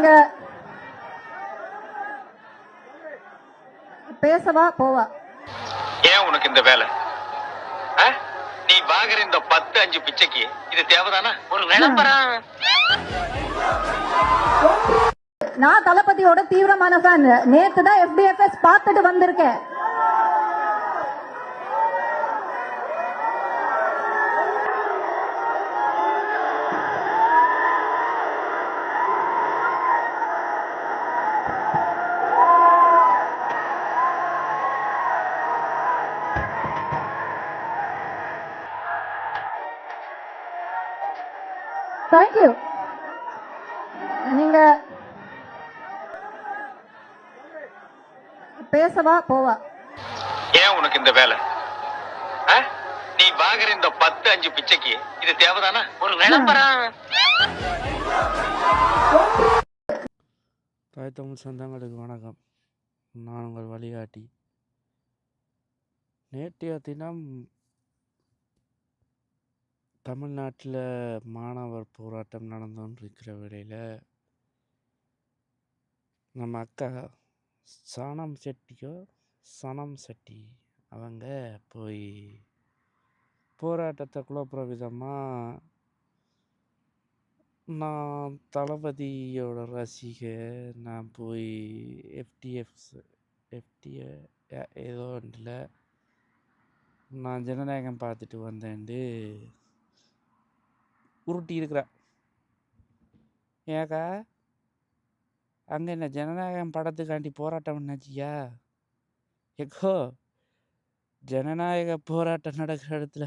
நீங்க பேசவா போவா? ஏன் உனக்கு இந்த வேலை? நீ வாங்குற இந்த 10-5 பிச்சைக்கு இது தேவைதானா? ஒரு விளம்பரம். நான் தளபதியோட தீவிரமான ஃபேன். நேத்து தான் FDFS பார்த்துட்டு வந்திருக்கேன். தேங்க்யூ. நீங்க பேசவா போவா? ஏன் உனக்கு இந்த வேலை? நீ வாங்குற இந்த 10-5 பிச்சைக்கு இது தேவைதானா? ஒரு விளம்பரம். தாய் தமிழ் சொந்தங்களுக்கு வணக்கம். நான் உங்கள் வழிகாட்டி. நேற்றைய தினம் தமிழ்நாட்டில் மாணவர் போராட்டம் நடந்து கொண்டிருக்கிற வேளையில் நம்ம அக்கா சனம் செட்டி அவங்க போய் போராட்டத்தை குழப்புற விதமாக நான் தளபதியோட ரசிகர், நான் போய் FTF ஏதோ ஒன்றில் நான் ஜனநாயகம் பார்த்துட்டு வந்தேன்ட்டு உருட்டி இருக்கிறா. ஏக்கா அங்கே என்ன ஜனநாயகம் படத்துக்காண்டி போராட்டம் என்னாச்சியா? ஏக்கோ ஜனநாயக போராட்டம் நடக்கிற இடத்துல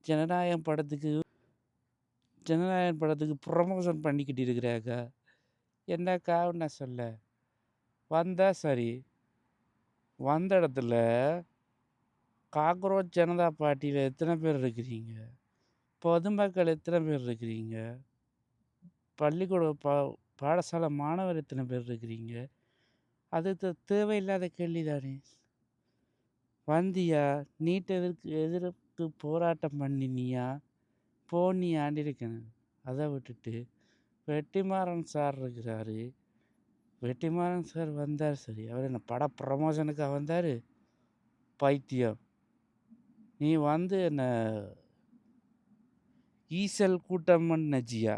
ஜனநாயகம் படத்துக்கு ப்ரமோஷன் பண்ணிக்கிட்டு இருக்கிறாக்கா. என்னக்கா என்ன சொல்ல வந்தா சரி, வந்த இடத்துல காக்ரோச் ஜனதா பார்ட்டியில் எத்தனை பேர் இருக்கிறீங்க, பொதுமக்கள் எத்தனை பேர் இருக்கிறீங்க, பள்ளிக்கூட பாடசாலை மாணவர் எத்தனை பேர் இருக்கிறீங்க? அது தேவையில்லாத கேள்வி தானே. வந்தியா நீட் எதிர்ப்பு போராட்டம் பண்ணினியா போனியாண்டு இருக்கணும். அதை விட்டுட்டு வெற்றிமாறன் சார் இருக்கிறாரு. வெற்றிமாறன் சார் வந்தார் சரி, அவர் என்ன பட ப்ரமோஷனுக்காக வந்தார்? பைத்தியம். நீ என்ன ஈசல் கூட்டம் நஜியா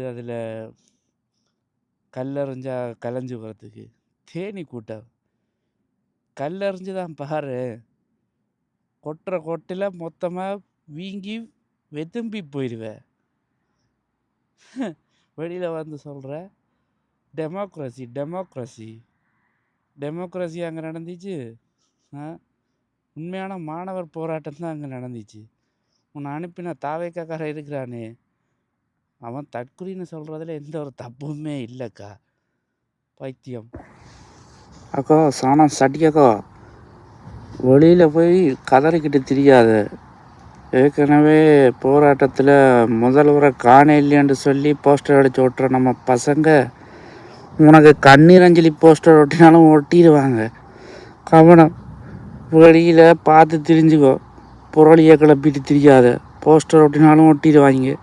அதில் கல்லறிஞ்சா கலைஞ்சு போகிறதுக்கு தேனி கூட்டம். கல்லறிஞ்சு தான் பாரு, கொட்டுற கொட்டில் மொத்தமாக வீங்கி வெதும்பி போயிடுவேன். வெளியில் சொல்கிற டெமோக்ரஸி அங்கே நடந்துச்சு. உண்மையான மாணவர் போராட்டம் தான் அங்கே நடந்துச்சு. உன்னை அனுப்பின தாவேக்காக்கார இருக்கிறானே, அவன் தற்குறின்னு சொல்கிறதுல எந்த ஒரு தப்புமே இல்லைக்கா. பைத்தியம். அக்கா சாணம் சட்டியக்கா, வெளியில் போய் கதறிக்கிட்டு தெரியாத. ஏற்கனவே போராட்டத்தில் முதல்வரை காண இல்லைன்னு சொல்லி போஸ்டர் அடித்து ஓட்டுற நம்ம பசங்க உனக்கு கண்ணீர் அஞ்சலி போஸ்டர் ஒட்டினாலும் ஒட்டிடுவாங்க. கவனம். வெளியில் பார்த்து திரிஞ்சுக்கோ, புரளியை கிளப்பிட்டு தெரியாத. போஸ்டர் ஒட்டினாலும் ஒட்டிடுவாங்க.